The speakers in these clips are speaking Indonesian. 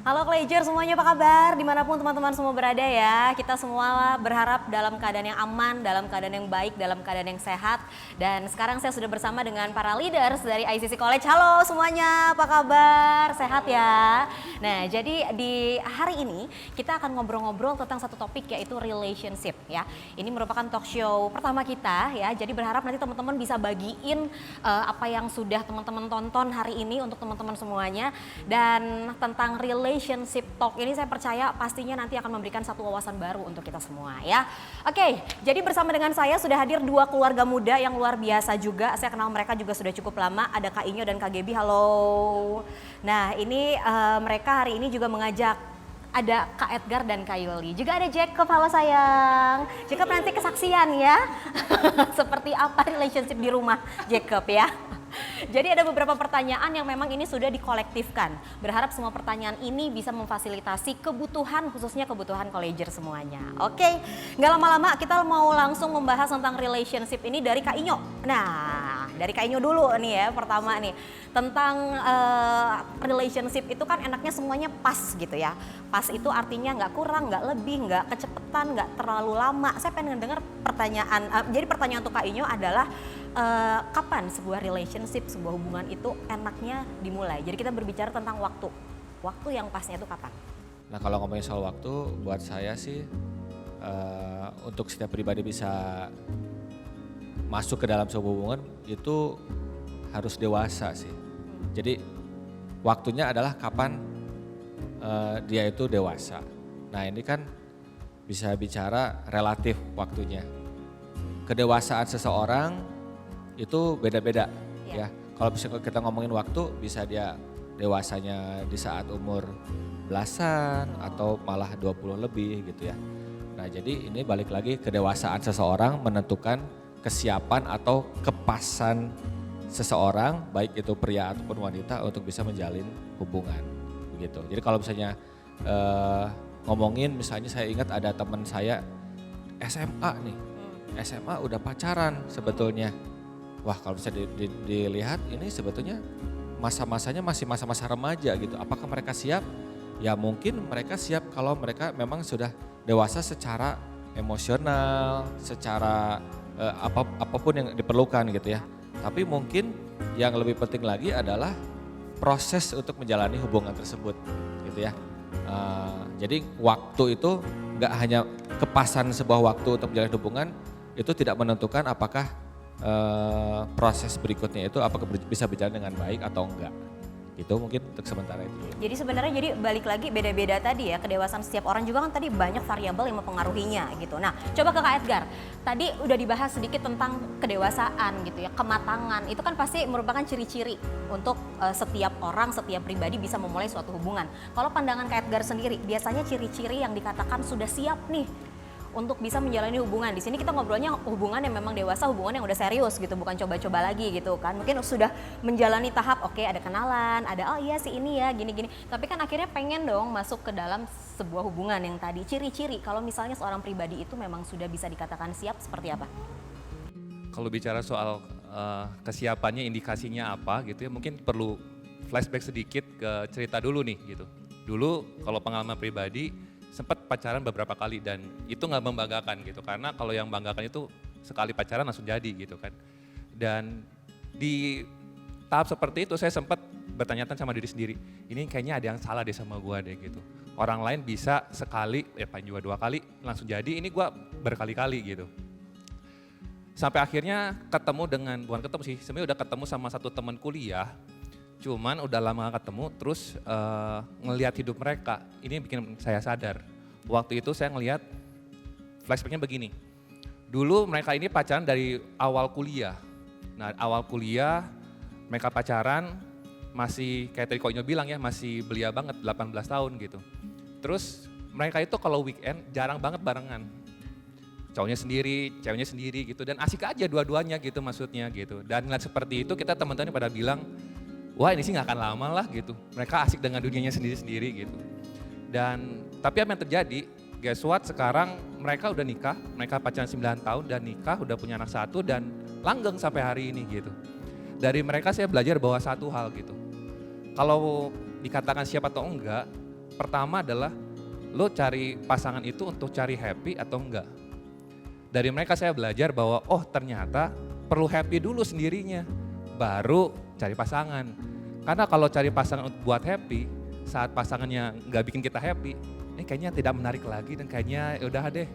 Halo Klejer semuanya, apa kabar? Dimanapun teman-teman semua berada ya. Kita semua berharap dalam keadaan yang aman, dalam keadaan yang baik, dalam keadaan yang sehat. Dan sekarang saya sudah bersama dengan para leaders dari ICC College. Halo semuanya, apa kabar? Sehat ya? Nah, jadi di hari ini kita akan ngobrol-ngobrol tentang satu topik yaitu relationship ya. Ini merupakan talk show pertama kita ya. Jadi berharap nanti teman-teman bisa bagiin apa yang sudah teman-teman tonton hari ini untuk teman-teman semuanya. Dan tentang relationship talk ini saya percaya pastinya nanti akan memberikan satu wawasan baru untuk kita semua ya. Oke, jadi bersama dengan saya sudah hadir dua keluarga muda yang luar biasa juga. Saya kenal mereka juga sudah cukup lama. Ada Kak Inyo dan Kak Gebi, halo. Nah ini mereka hari ini juga mengajak ada Kak Edgar dan Kak Yoli. Juga ada Jacob, halo sayang. Jacob nanti kesaksian ya. Seperti apa relationship di rumah Jacob ya. Jadi ada beberapa pertanyaan yang memang ini sudah dikolektifkan. Berharap semua pertanyaan ini bisa memfasilitasi kebutuhan, khususnya kebutuhan Colleger semuanya. Oke, nggak lama-lama kita mau langsung membahas tentang relationship ini dari Kak Inyo. Nah, dari Kak Inyo dulu nih ya, pertama nih. Tentang relationship itu kan enaknya semuanya pas gitu ya. Pas itu artinya nggak kurang, nggak lebih, nggak kecepetan, nggak terlalu lama. Saya pengen dengar pertanyaan, jadi pertanyaan untuk Kak Inyo adalah kapan sebuah relationship, sebuah hubungan itu enaknya dimulai? Jadi kita berbicara tentang waktu. Waktu yang pasnya itu kapan? Nah kalau ngomongin soal waktu, buat saya sih untuk setiap pribadi bisa masuk ke dalam sebuah hubungan itu harus dewasa sih. Jadi waktunya adalah kapan dia itu dewasa. Nah ini kan bisa bicara relatif waktunya. Kedewasaan seseorang itu beda-beda ya. Kalau misalnya kita ngomongin waktu bisa dia dewasanya di saat umur belasan atau malah 20 lebih gitu ya. Nah jadi ini balik lagi kedewasaan seseorang menentukan kesiapan atau kepasan seseorang baik itu pria ataupun wanita untuk bisa menjalin hubungan begitu. Jadi kalau misalnya ngomongin misalnya saya ingat ada teman saya SMA nih. SMA udah pacaran sebetulnya. Wah kalau bisa dilihat ini sebetulnya masa-masanya masih masa-masa remaja gitu. Apakah mereka siap? Ya mungkin mereka siap kalau mereka memang sudah dewasa secara emosional, secara apapun yang diperlukan gitu ya. Tapi mungkin yang lebih penting lagi adalah proses untuk menjalani hubungan tersebut gitu ya. Jadi waktu itu nggak hanya kepasan sebuah waktu untuk menjalani hubungan itu tidak menentukan apakah proses berikutnya itu apakah bisa berjalan dengan baik atau enggak. Itu mungkin untuk sementara itu. Jadi sebenarnya balik lagi beda-beda tadi ya, kedewasaan setiap orang juga kan tadi banyak variabel yang mempengaruhinya gitu. Nah coba ke Kak Edgar, tadi udah dibahas sedikit tentang kedewasaan gitu ya, kematangan. Itu kan pasti merupakan ciri-ciri untuk setiap orang, setiap pribadi bisa memulai suatu hubungan. Kalau pandangan Kak Edgar sendiri, biasanya ciri-ciri yang dikatakan sudah siap nih untuk bisa menjalani hubungan. Di sini kita ngobrolnya hubungan yang memang dewasa, hubungan yang udah serius gitu, bukan coba-coba lagi gitu kan. Mungkin sudah menjalani tahap, oke, ada kenalan, ada oh iya sih ini ya, gini-gini. Tapi kan akhirnya pengen dong masuk ke dalam sebuah hubungan yang tadi. Ciri-ciri kalau misalnya seorang pribadi itu memang sudah bisa dikatakan siap seperti apa? Kalau bicara soal kesiapannya, indikasinya apa gitu ya, mungkin perlu flashback sedikit ke cerita dulu nih gitu. Dulu kalau pengalaman pribadi, sempat pacaran beberapa kali dan itu nggak membanggakan gitu, karena kalau yang membanggakan itu sekali pacaran langsung jadi gitu kan. Dan di tahap seperti itu saya sempat bertanya-tanya sama diri sendiri, ini kayaknya ada yang salah deh sama gua deh gitu. Orang lain bisa sekali, ya paling juga 2 kali langsung jadi, ini gua berkali-kali gitu. Sampai akhirnya bukan ketemu sih, sebenarnya udah ketemu sama satu teman kuliah. Cuman udah lama gak ketemu, terus ngelihat hidup mereka, ini bikin saya sadar. Waktu itu saya ngelihat flashbacknya begini. Dulu mereka ini pacaran dari awal kuliah. Nah awal kuliah mereka pacaran masih kayak tadi Koinyo bilang ya, masih belia banget 18 tahun gitu. Terus mereka itu kalau weekend jarang banget barengan. Cowoknya sendiri, ceweknya sendiri gitu, dan asik aja dua-duanya gitu maksudnya gitu. Dan ngeliat seperti itu kita teman-teman pada bilang, wah ini sih gak akan lama lah gitu. Mereka asik dengan dunianya sendiri-sendiri gitu. Dan tapi apa yang terjadi, guess what, sekarang mereka udah nikah, mereka pacaran 9 tahun dan nikah, udah punya anak 1 dan langgeng sampai hari ini gitu. Dari mereka saya belajar bahwa satu hal gitu. Kalau dikatakan siapa atau enggak, pertama adalah lo cari pasangan itu untuk cari happy atau enggak. Dari mereka saya belajar bahwa oh ternyata perlu happy dulu sendirinya, baru cari pasangan. Karena kalau cari pasangan buat happy, saat pasangannya nggak bikin kita happy, ini kayaknya tidak menarik lagi dan kayaknya udah deh,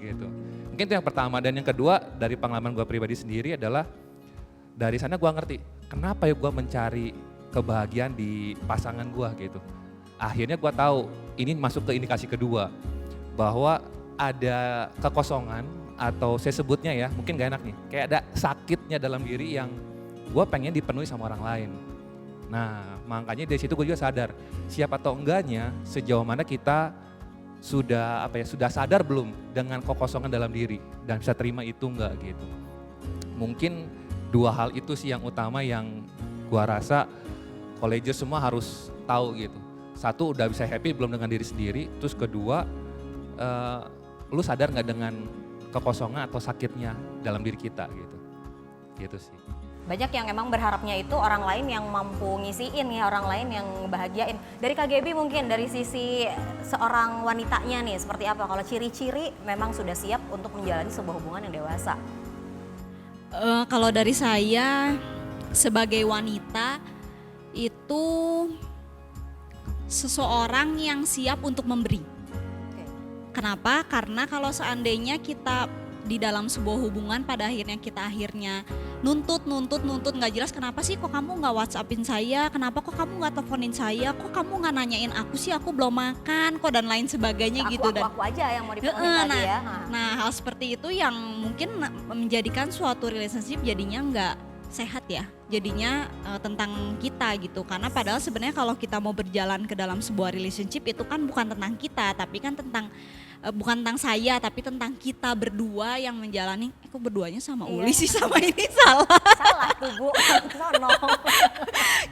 gitu. Mungkin itu yang pertama. Dan yang kedua dari pengalaman gue pribadi sendiri adalah dari sana gue ngerti kenapa ya gue mencari kebahagiaan di pasangan gue gitu. Akhirnya gue tahu ini masuk ke indikasi kedua bahwa ada kekosongan atau saya sebutnya ya mungkin gak enak nih, kayak ada sakitnya dalam diri yang gue pengen dipenuhi sama orang lain. Nah makanya dari situ gue juga sadar siapa atau enggaknya sejauh mana kita sudah sudah sadar belum dengan kekosongan dalam diri dan bisa terima itu enggak gitu. Mungkin dua hal itu sih yang utama yang gue rasa colleger semua harus tahu gitu. Satu udah bisa happy belum dengan diri sendiri, terus kedua lu sadar nggak dengan kekosongan atau sakitnya dalam diri kita gitu. Gitu sih. Banyak yang emang berharapnya itu orang lain yang mampu ngisiin ya, orang lain yang bahagiain. Dari KGB mungkin dari sisi seorang wanitanya nih seperti apa? Kalau ciri-ciri memang sudah siap untuk menjalani sebuah hubungan yang dewasa. Kalau dari saya sebagai wanita itu seseorang yang siap untuk memberi. Kenapa? Karena kalau seandainya kita di dalam sebuah hubungan pada akhirnya kita nuntut nggak jelas, kenapa sih kok kamu nggak WhatsAppin saya, kenapa kok kamu nggak teleponin saya, kok kamu nggak nanyain aku sih, aku belum makan kok dan lain sebagainya gitu. Aku aja yang mau dipenuhin tadi ya. Nah hal seperti itu yang mungkin menjadikan suatu relationship jadinya nggak sehat ya, jadinya tentang kita gitu. Karena padahal sebenarnya kalau kita mau berjalan ke dalam sebuah relationship itu kan bukan tentang kita, tapi kan bukan tentang saya, tapi tentang kita berdua yang menjalani. Kok berduanya sama Uli sih, sama ini salah. Salah tuh Bu, sono.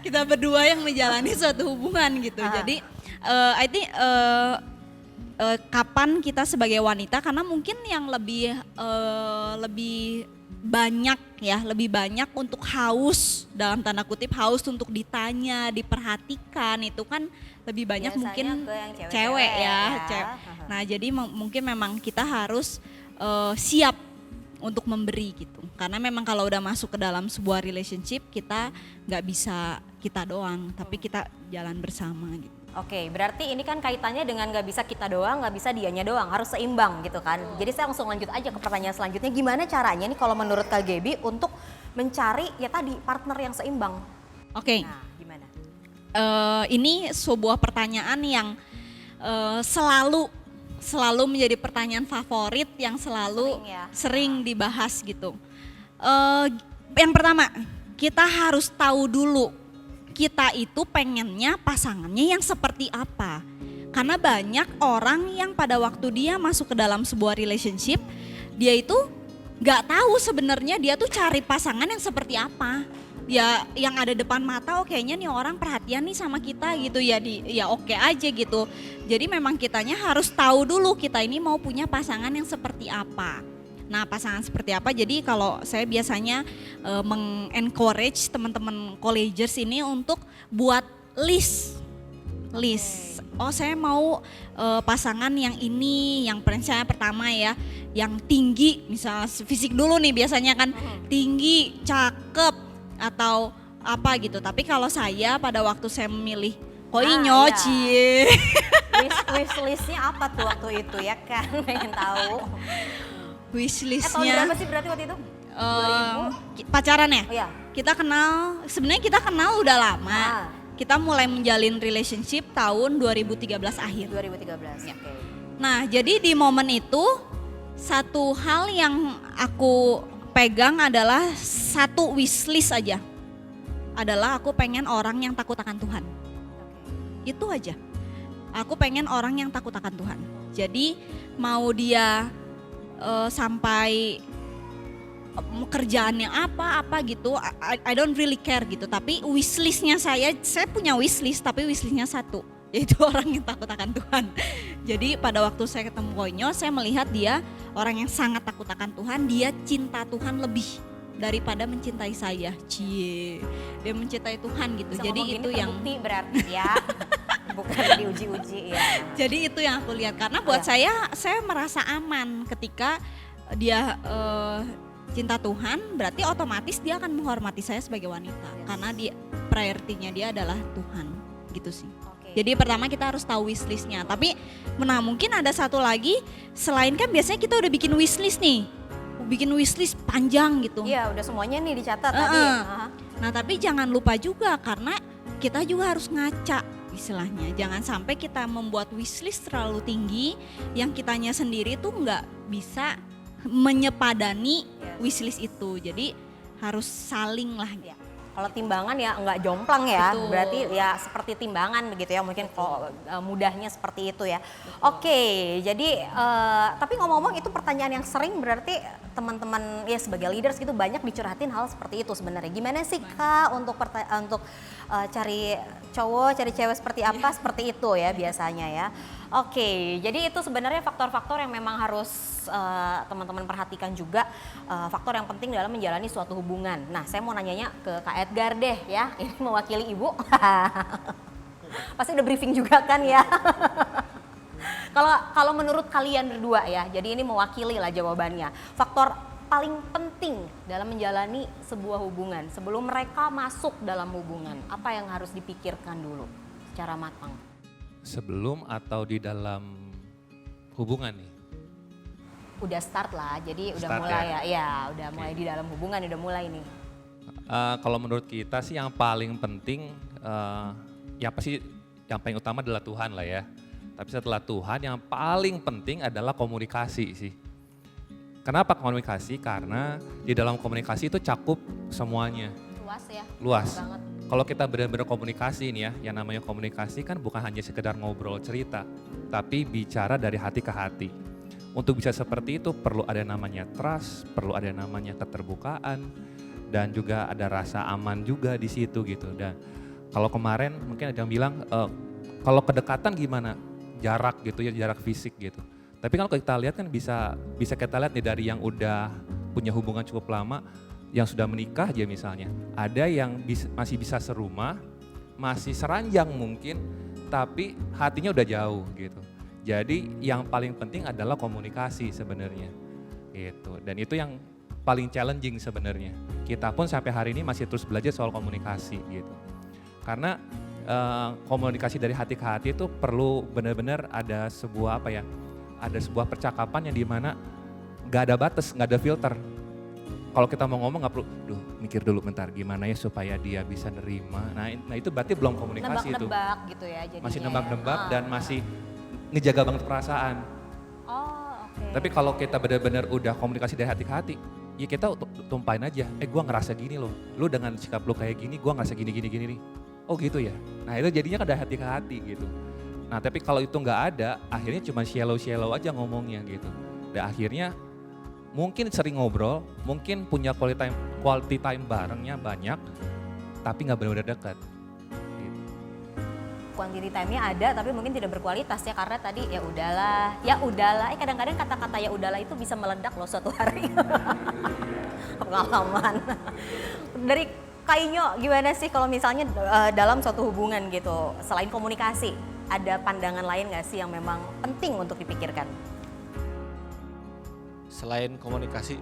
Kita berdua yang menjalani suatu hubungan gitu. Jadi I think kapan kita sebagai wanita, karena mungkin yang lebih banyak untuk haus, dalam tanda kutip haus untuk ditanya, diperhatikan, itu kan lebih banyak biasanya mungkin cewek ya. Nah jadi mungkin memang kita harus siap untuk memberi gitu, karena memang kalau udah masuk ke dalam sebuah relationship kita nggak bisa kita doang, tapi kita jalan bersama gitu. Oke, berarti ini kan kaitannya dengan nggak bisa kita doang, nggak bisa dianya doang, harus seimbang gitu kan. Jadi saya langsung lanjut aja ke pertanyaan selanjutnya, gimana caranya nih kalau menurut Kak Gaby untuk mencari ya tadi partner yang seimbang? Oke. Nah, gimana? Ini sebuah pertanyaan yang selalu menjadi pertanyaan favorit yang selalu sering dibahas gitu. Yang pertama, kita harus tahu dulu kita itu pengennya pasangannya yang seperti apa. Karena banyak orang yang pada waktu dia masuk ke dalam sebuah relationship, dia itu gak tahu sebenarnya dia tuh cari pasangan yang seperti apa. Ya yang ada depan mata, oh kayaknya nih orang perhatian nih sama kita gitu ya, ya oke aja gitu. Jadi memang kitanya harus tahu dulu kita ini mau punya pasangan yang seperti apa. Nah pasangan seperti apa, jadi kalau saya biasanya mengencourage teman-teman collegers ini untuk buat list. Oh saya mau pasangan yang ini, yang misalnya pertama ya, yang tinggi, misalnya fisik dulu nih biasanya kan, tinggi, cakep atau apa gitu. Tapi kalau saya pada waktu saya memilih koinyo cie. Wish listnya apa tuh waktu itu ya kan, pengen tahu. Wishlistnya. Tahun berapa sih berarti waktu itu? 2000? Pacaran ya? Oh, iya. Sebenarnya kita kenal udah lama. Kita mulai menjalin relationship tahun 2013 akhir. 2013, oke. Nah jadi di momen itu satu hal yang aku pegang adalah satu wishlist aja. Adalah aku pengen orang yang takut akan Tuhan. Itu aja. Aku pengen orang yang takut akan Tuhan. Jadi mau dia sampai kerjaannya apa gitu, I don't really care gitu. Tapi wishlistnya saya punya wishlist, tapi wishlistnya satu, yaitu orang yang takut akan Tuhan. Jadi pada waktu saya ketemu Koinyo, saya melihat dia orang yang sangat takut akan Tuhan, dia cinta Tuhan lebih daripada mencintai saya. Cie, dia mencintai Tuhan gitu. Bisa Jadi ngomong itu gini yang terbukti berarti ya. Bukan diuji-uji ya. jadi itu yang aku lihat karena buat saya merasa aman ketika dia cinta Tuhan, berarti otomatis dia akan menghormati saya sebagai wanita karena dia priority-nya dia adalah Tuhan gitu sih. Jadi pertama kita harus tahu wishlistnya. Tapi nah mungkin ada satu lagi selain kan biasanya kita udah bikin wishlist nih, bikin wishlist panjang gitu. Iya udah semuanya nih dicatat tadi. Nah tapi jangan lupa juga karena kita juga harus ngaca istilahnya. Jangan sampai kita membuat wishlist terlalu tinggi yang kitanya sendiri tuh nggak bisa menyepadani wishlist itu. Jadi harus saling lah. Ya. Kalau timbangan ya nggak jomplang ya, Betul. berarti ya seperti timbangan begitu ya, mungkin kalau mudahnya seperti itu ya. Oke, jadi tapi ngomong-ngomong itu pertanyaan yang sering berarti teman-teman ya sebagai leaders gitu banyak dicurhatin hal seperti itu sebenarnya. Gimana sih Kak untuk cari cowok, cari cewek seperti apa, seperti itu ya biasanya ya. Oke, jadi itu sebenarnya faktor-faktor yang memang harus teman-teman perhatikan juga, faktor yang penting dalam menjalani suatu hubungan. Nah, saya mau nanyanya ke Kak Edgar deh ya, ini mewakili Ibu. Pasti udah briefing juga kan ya. Kalau menurut kalian berdua ya, jadi ini mewakili lah jawabannya. Faktor paling penting dalam menjalani sebuah hubungan sebelum mereka masuk dalam hubungan, apa yang harus dipikirkan dulu secara matang? Sebelum atau di dalam hubungan nih? Udah start lah, jadi udah Start mulai ya? ya udah mulai di dalam hubungan, udah mulai nih. Kalau menurut kita sih yang paling penting, ya pasti yang paling utama adalah Tuhan lah ya. Tapi setelah Tuhan yang paling penting adalah komunikasi sih. Kenapa komunikasi? Karena di dalam komunikasi itu cakup semuanya. Luas ya? Luas. Banget. Kalau kita benar-benar komunikasi nih ya, yang namanya komunikasi kan bukan hanya sekedar ngobrol cerita, tapi bicara dari hati ke hati. Untuk bisa seperti itu perlu ada namanya trust, perlu ada namanya keterbukaan, dan juga ada rasa aman juga di situ gitu. Dan kalau kemarin mungkin ada yang bilang, kalau kedekatan gimana? Jarak gitu ya, jarak fisik gitu. Tapi kalau kita lihat kan bisa kita lihat nih dari yang udah punya hubungan cukup lama, yang sudah menikah aja misalnya, ada yang masih bisa serumah, masih seranjang mungkin, tapi hatinya udah jauh gitu. Jadi yang paling penting adalah komunikasi sebenarnya gitu. Dan itu yang paling challenging sebenarnya. Kita pun sampai hari ini masih terus belajar soal komunikasi gitu. Karena komunikasi dari hati ke hati itu perlu benar-benar ada sebuah ada sebuah percakapan yang dimana gak ada batas, gak ada filter. Kalau kita mau ngomong gak perlu, mikir dulu bentar gimana ya supaya dia bisa nerima. Nah itu berarti belum komunikasi itu. Nebak-nebak gitu ya jadinya. Masih nebak-nebak dan masih ngejaga banget perasaan. Oh oke. Tapi kalau kita benar-benar udah komunikasi dari hati ke hati, ya kita tumpahin aja, gue ngerasa gini loh, lu dengan sikap lu kayak gini, gue ngerasa gini nih. Oh gitu ya, nah itu jadinya kan dari hati ke hati gitu. Nah tapi kalau itu nggak ada, akhirnya cuma shallow aja ngomongnya gitu. Dan akhirnya mungkin sering ngobrol, mungkin punya quality time barengnya banyak, tapi nggak benar-benar dekat. Gitu. Quantity time-nya ada tapi mungkin tidak berkualitas ya karena tadi ya udahlah. Kadang-kadang kata-kata ya udahlah itu bisa meledak loh suatu hari. Pengalaman. Dari Kak Inyo gimana sih kalau misalnya dalam suatu hubungan gitu, selain komunikasi, ada pandangan lain nggak sih yang memang penting untuk dipikirkan? Selain komunikasi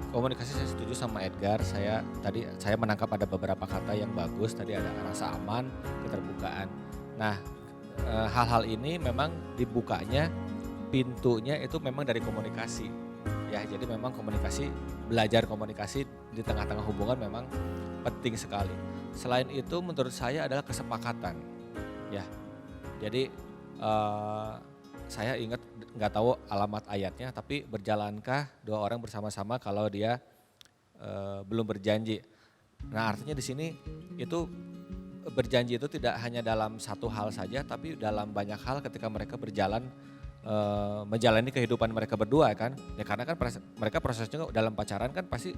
saya setuju sama Edgar. Saya menangkap ada beberapa kata yang bagus. Tadi ada rasa aman, keterbukaan. Nah, hal-hal ini memang dibukanya pintunya itu memang dari komunikasi. Ya, jadi memang belajar komunikasi di tengah-tengah hubungan memang penting sekali. Selain itu menurut saya adalah kesepakatan. Ya, jadi saya ingat nggak tahu alamat ayatnya, tapi berjalankah dua orang bersama-sama kalau dia belum berjanji. Nah artinya di sini itu berjanji itu tidak hanya dalam satu hal saja, tapi dalam banyak hal ketika mereka berjalan menjalani kehidupan mereka berdua kan. Ya karena kan mereka prosesnya dalam pacaran kan pasti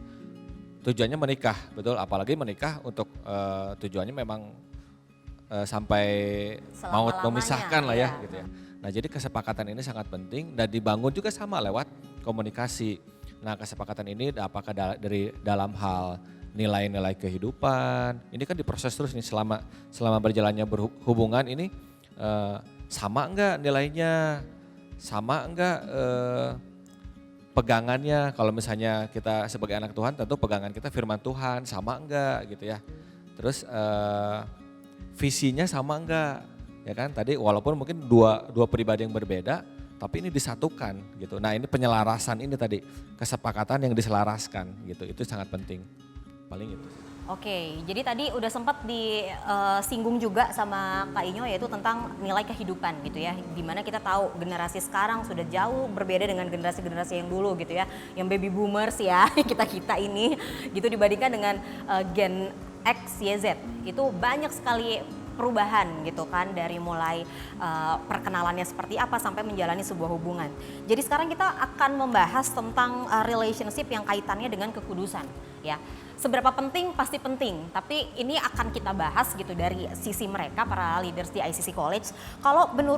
tujuannya menikah, betul. Apalagi menikah untuk tujuannya memang sampai maut memisahkan lah ya gitu ya. Nah jadi kesepakatan ini sangat penting dan dibangun juga sama lewat komunikasi. Nah kesepakatan ini apakah dari dalam hal nilai-nilai kehidupan. Ini kan diproses terus nih selama berjalannya berhubungan ini sama enggak nilainya, sama enggak pegangannya. Kalau misalnya kita sebagai anak Tuhan tentu pegangan kita firman Tuhan, sama enggak gitu ya. Terus visinya sama enggak, ya kan? Tadi walaupun mungkin dua pribadi yang berbeda, tapi ini disatukan gitu. Nah ini penyelarasan ini tadi, kesepakatan yang diselaraskan gitu, itu sangat penting. Paling itu. Oke, jadi tadi udah sempat disinggung juga sama Kak Inyo yaitu tentang nilai kehidupan gitu ya. Dimana kita tahu generasi sekarang sudah jauh berbeda dengan generasi-generasi yang dulu gitu ya. Yang baby boomers ya, kita-kita ini gitu dibandingkan dengan Gen X, Y, Z. Itu banyak sekali perubahan gitu kan dari mulai perkenalannya seperti apa sampai menjalani sebuah hubungan. Jadi sekarang kita akan membahas tentang relationship yang kaitannya dengan kekudusan ya. Seberapa penting pasti penting, tapi ini akan kita bahas gitu dari sisi mereka para leaders di ICC College. Kalau menurut